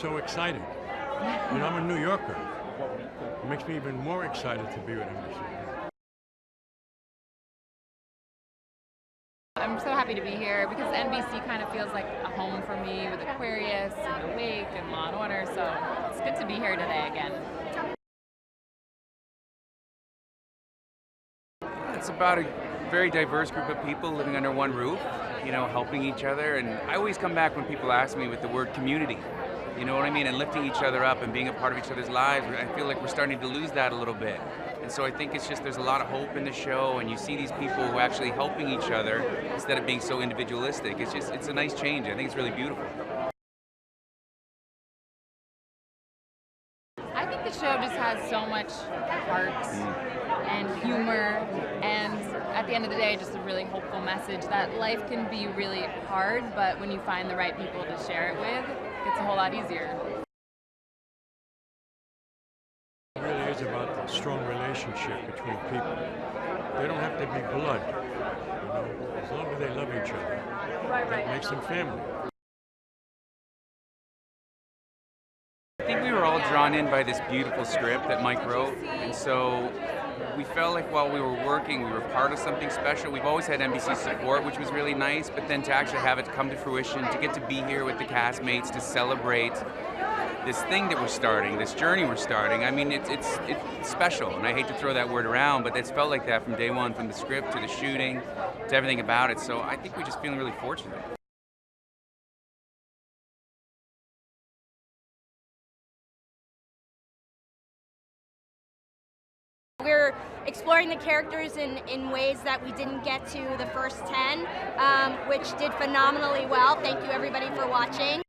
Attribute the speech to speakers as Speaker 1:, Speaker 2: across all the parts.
Speaker 1: so excited. And I'm a New Yorker. It makes me even more excited to be with NBC.
Speaker 2: I'm so happy to be here because NBC kind of feels like a home for me with Aquarius and Awake and Law & Order, so it's good to be here today again.
Speaker 3: It's about a very diverse group of people living under one roof, you know, helping each other. And I always come back when people ask me with the word community, you know what I mean? And lifting each other up and being a part of each other's lives. I feel like we're starting to lose that a little bit. And so I think it's just, there's a lot of hope in the show, and you see these people who are actually helping each other instead of being so individualistic. It's a nice change. I think it's really beautiful.
Speaker 2: I think the show just has so much heart and humor, and at the end of the day, just a really hopeful message that life can be really hard, but when you find the right people to share it with, it's a whole lot easier.
Speaker 1: It really is about the strong relationship between people. They don't have to be blood, you know, as long as they love each other. That makes them family.
Speaker 3: I think we were all drawn in by this beautiful script that Mike wrote, and so we felt like while we were working, we were part of something special. We've always had NBC support, which was really nice, but then to actually have it come to fruition, to get to be here with the castmates, to celebrate this thing that we're starting, this journey we're starting. I mean, it's special, and I hate to throw that word around, but it's felt like that from day one, from the script to the shooting, to everything about it. So I think we're just feeling really fortunate.
Speaker 4: We're exploring the characters in ways that we didn't get to the first 10, which did phenomenally well. Thank you everybody for watching.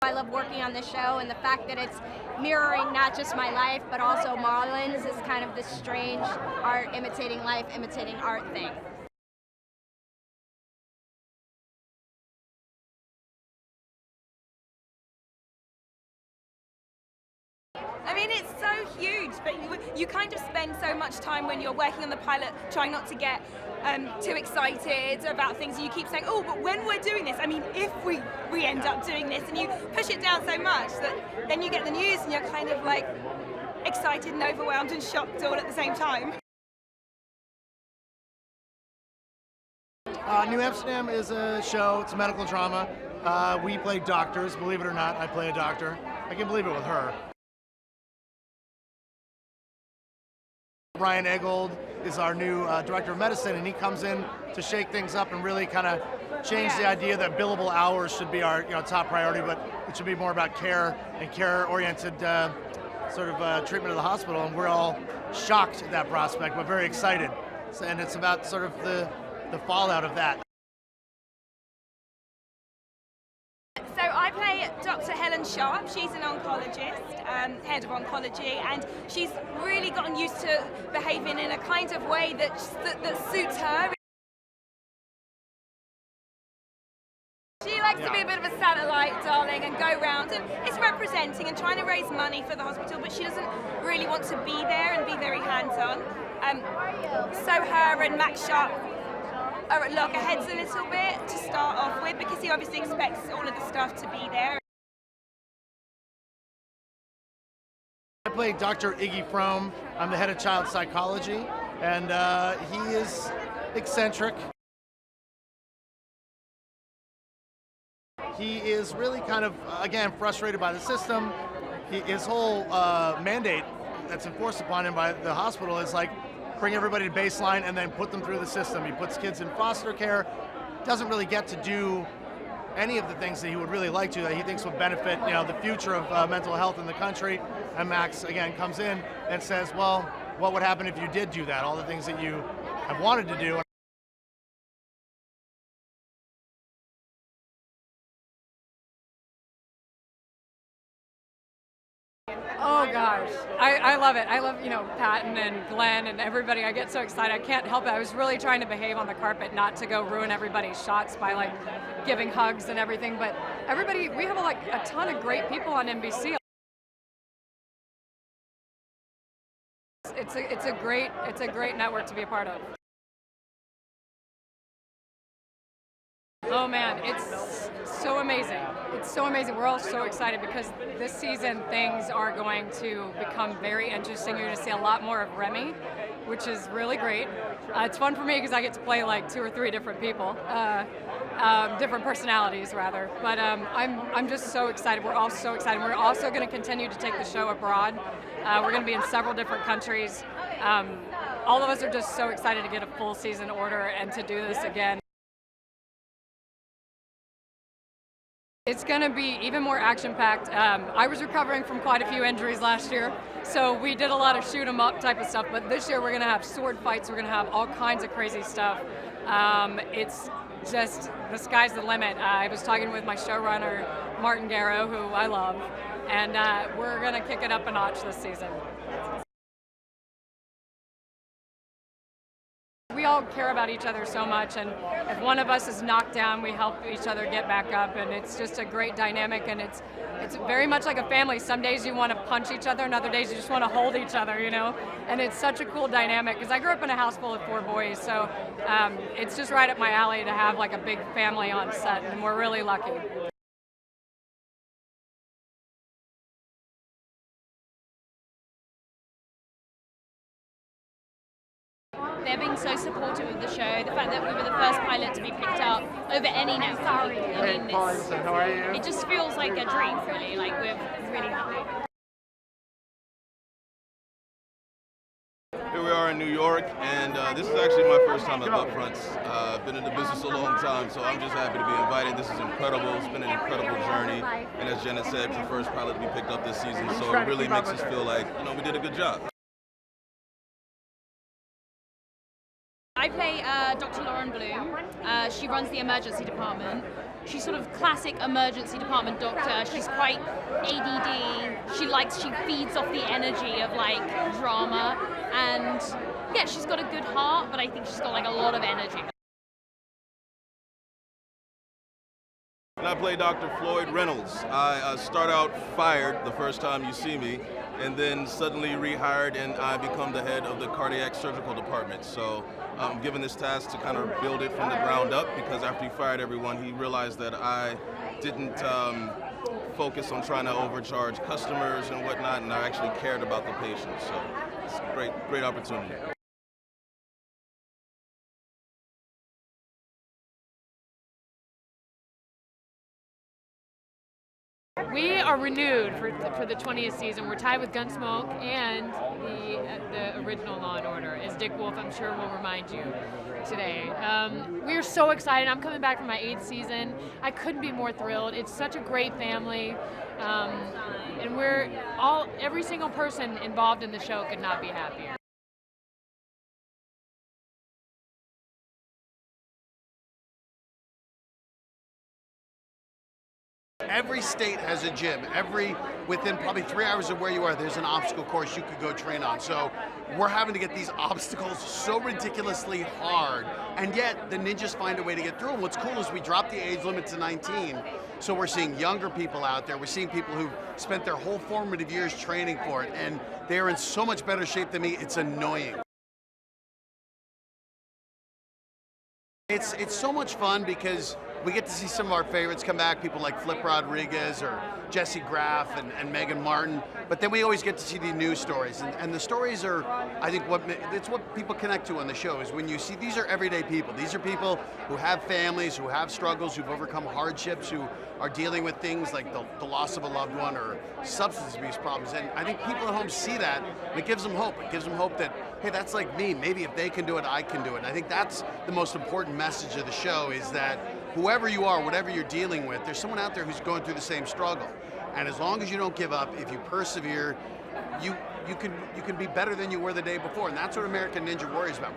Speaker 4: I love working on this show, and the fact that it's mirroring not just my life, but also Marlon's is kind of this strange art imitating life, imitating art thing.
Speaker 5: I mean, it's so huge, but you kind of spend so much time when you're working on the pilot trying not to get too excited about things, and you keep saying, oh, but when we're doing this, I mean, if we end up doing this, and you push it down so much that then you get the news and you're kind of like excited and overwhelmed and shocked all at the same time.
Speaker 6: New Amsterdam is a show, it's a medical drama. We play doctors, believe it or not, I play a doctor. I can believe it with her. Ryan Eggold is our new director of medicine, and he comes in to shake things up and really kind of change the idea that billable hours should be our top priority, but it should be more about care and care-oriented sort of treatment of the hospital. And we're all shocked at that prospect, but very excited. And it's about sort of the fallout of that.
Speaker 5: So I play Dr. Helen Sharp. She's an oncologist, head of oncology, and she's really gotten used to behaving in a kind of way that suits her. She likes to be a bit of a satellite darling and go round, and it's representing and trying to raise money for the hospital, but she doesn't really want to be there and be very hands-on. So her and Max Sharp are at loggerheads a little bit to start off with, because he obviously expects all of the staff to be there.
Speaker 6: I play Dr. Iggy Frome. I'm the head of child psychology, and he is eccentric. He is really kind of, again, frustrated by the system. His whole mandate that's enforced upon him by the hospital is like, bring everybody to baseline and then put them through the system. He puts kids in foster care, doesn't really get to do any of the things that he would really like to, that he thinks would benefit, the future of mental health in the country. And Max, again, comes in and says, well, what would happen if you did do that? All the things that you have wanted to do.
Speaker 7: Oh gosh, I love it. I love, Patton and Glenn and everybody. I get so excited. I can't help it. I was really trying to behave on the carpet, not to go ruin everybody's shots by giving hugs and everything. But everybody, we have a ton of great people on NBC. It's a great network to be a part of. Oh man, it's so amazing. It's so amazing. We're all so excited because this season things are going to become very interesting. You're going to see a lot more of Remy, which is really great. It's fun for me because I get to play like 2 or 3 different people, different personalities rather. But I'm just so excited. We're all so excited. We're also going to continue to take the show abroad. We're going to be in several different countries. All of us are just so excited to get a full season order and to do this again. It's going to be even more action-packed. I was recovering from quite a few injuries last year, so we did a lot of shoot-'em-up type of stuff, but this year we're going to have sword fights, we're going to have all kinds of crazy stuff. It's just, the sky's the limit. I was talking with my showrunner, Martin Garrow, who I love, and we're going to kick it up a notch this season. We all care about each other so much, and if one of us is knocked down, we help each other get back up, and it's just a great dynamic, and it's very much like a family. Some days you want to punch each other, and other days you just want to hold each other, you know? And it's such a cool dynamic, because I grew up in a house full of 4 boys, so it's just right up my alley to have like a big family on set, and we're really lucky.
Speaker 8: They're being so supportive of the show. The fact that we were the first pilot to be picked up over any network. I mean, it just feels like a dream, really. Like, we're really happy.
Speaker 9: Here we are in New York, and this is actually my first time at Upfronts. Been in the business a long time, so I'm just happy to be invited. This is incredible. It's been an incredible journey, and as Jenna said, it's the first pilot to be picked up this season, so it really makes us feel like, you know, we did a good job.
Speaker 8: I play Dr. Lauren Bloom. She runs the emergency department. She's sort of classic emergency department doctor. She's quite ADD. She feeds off the energy of like drama, and yeah, she's got a good heart, but I think she's got like a lot of energy.
Speaker 9: And I play Dr. Floyd Reynolds. I start out fired the first time you see me, and then suddenly rehired, and I become the head of the cardiac surgical department. So I'm given this task to kind of build it from the ground up, because after he fired everyone, he realized that I didn't focus on trying to overcharge customers and whatnot, and I actually cared about the patients. So it's a great opportunity.
Speaker 10: We are renewed for the 20th season. We're tied with Gunsmoke and the original Law & Order, as Dick Wolf, I'm sure, will remind you today. We are so excited. I'm coming back from my 8th season. I couldn't be more thrilled. It's such a great family, and every single person involved in the show could not be happier.
Speaker 11: Every state has a gym. Within probably 3 hours of where you are, there's an obstacle course you could go train on. So we're having to get these obstacles so ridiculously hard, and yet the ninjas find a way to get through them. What's cool is we dropped the age limit to 19, so we're seeing younger people out there. We're seeing people who've spent their whole formative years training for it, and they're in so much better shape than me, it's annoying. It's so much fun because we get to see some of our favorites come back, people like Flip Rodriguez or Jesse Graff and Megan Martin, but then we always get to see the news stories, and the stories are, I think, it's what people connect to on the show, is when you see these are everyday people. These are people who have families, who have struggles, who've overcome hardships, who are dealing with things like the loss of a loved one or substance abuse problems, and I think people at home see that, and it gives them hope. It gives them hope that, hey, that's like me. Maybe if they can do it, I can do it. And I think that's the most important message of the show, is that whoever you are, whatever you're dealing with, there's someone out there who's going through the same struggle. And as long as you don't give up, if you persevere, you can be better than you were the day before. And that's what American Ninja Warrior is about.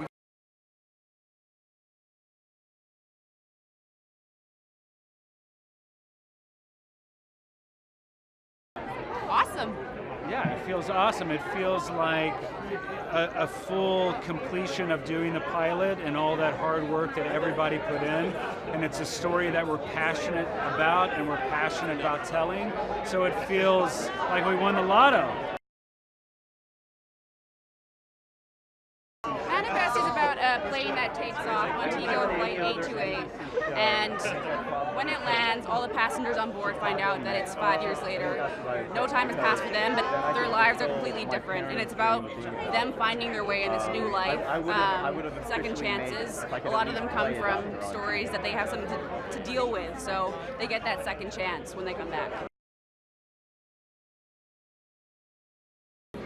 Speaker 2: Awesome.
Speaker 12: Yeah, it feels awesome. It feels like a full completion of doing the pilot and all that hard work that everybody put in. And it's a story that we're passionate about and we're passionate about telling. So it feels like we won the lotto.
Speaker 13: Manifest is about a plane that takes off on Montego Flight 828, and when it lands, all the passengers on board find out that it's 5 years later. No time has passed for them, but their lives are completely different, and it's about them finding their way in this new life, second chances. A lot of them come from stories that they have something to deal with, so they get that second chance when they come back.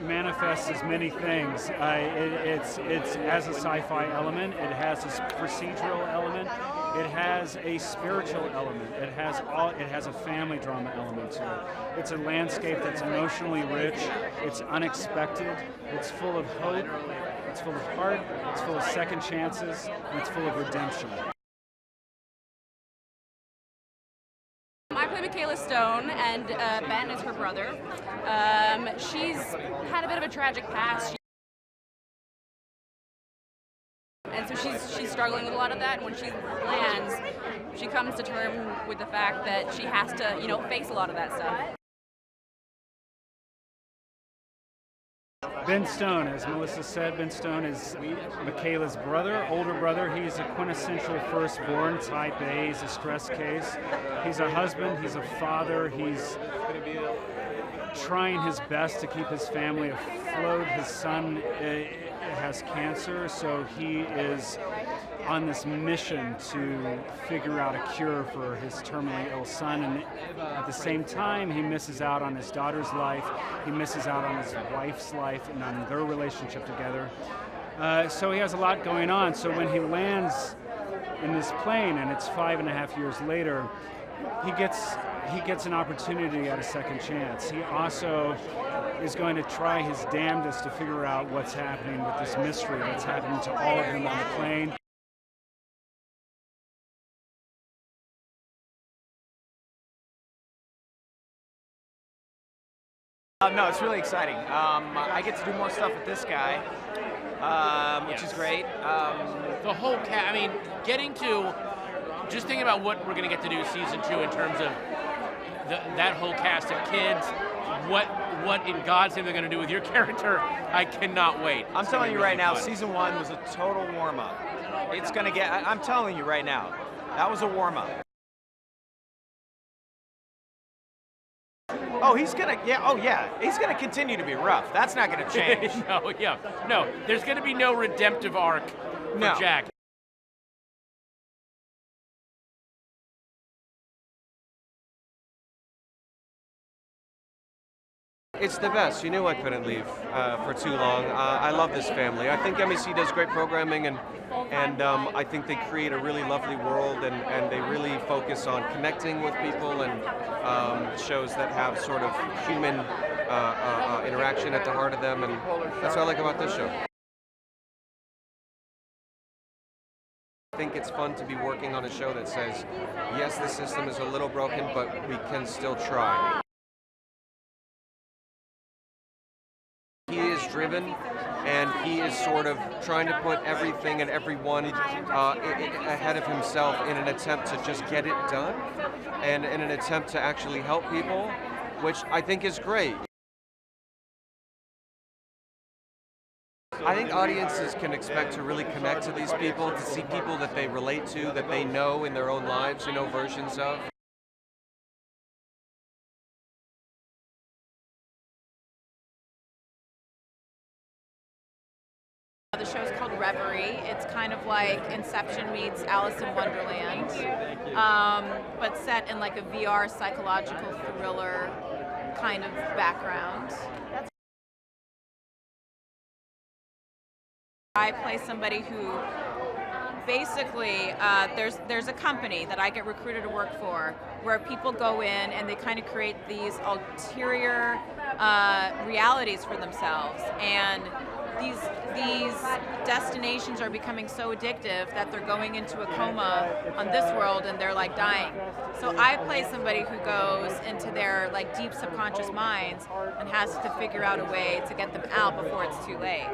Speaker 12: Manifest as many things. It's has a sci-fi element. It has a procedural element. It has a spiritual element. It has a family drama element to it. It's a landscape that's emotionally rich. It's unexpected. It's full of hope. It's full of heart. It's full of second chances. And it's full of redemption.
Speaker 13: I play Michaela Stone, and Ben is her brother. She's had a bit of a tragic past, and so she's struggling with a lot of that. And when she lands, she comes to terms with the fact that she has to, face a lot of that stuff.
Speaker 12: Ben Stone, as Melissa said, Ben Stone is Michaela's brother, older brother. He's a quintessential firstborn, type A. He's a stress case. He's a husband. He's a father. He's trying his best to keep his family afloat. His son has cancer, so he is on this mission to figure out a cure for his terminally ill son, and at the same time he misses out on his daughter's life, he misses out on his wife's life and on their relationship together. So he has a lot going on. So when he lands in this plane, and it's 5.5 years later, he gets an opportunity at a second chance. He also is going to try his damnedest to figure out what's happening with this mystery that's happening to all of them on the plane.
Speaker 14: No, it's really exciting. I get to do more stuff with this guy, which is great.
Speaker 15: The whole cast, just thinking about what we're going to get to do season 2 in terms of that whole cast of kids, what in God's name they're going to do with your character, I cannot wait.
Speaker 14: I'm telling you right now, season 1 was a total warm-up. It's going to get, I'm telling you right now, that was a warm-up. Oh, he's gonna continue to be rough. That's not gonna change.
Speaker 15: No, there's gonna be no redemptive arc for Jack.
Speaker 16: It's the best. You knew I couldn't leave for too long. I love this family. I think NBC does great programming, and I think they create a really lovely world, and they really focus on connecting with people and shows that have sort of human interaction at the heart of them, and that's what I like about this show. I think it's fun to be working on a show that says, yes, the system is a little broken, but we can still try. He is driven, and he is sort of trying to put everything and everyone ahead of himself in an attempt to just get it done, and in an attempt to actually help people, which I think is great. I think audiences can expect to really connect to these people, to see people that they relate to, that they know in their own lives, versions of.
Speaker 2: The show's called Reverie. It's kind of like Inception meets Alice in Wonderland, but set in like a VR psychological thriller kind of background. I play somebody who basically, there's a company that I get recruited to work for where people go in and they kind of create these ulterior realities for themselves, and these destinations are becoming so addictive that they're going into a coma on this world and they're like dying. So I play somebody who goes into their like deep subconscious minds and has to figure out a way to get them out before it's too late.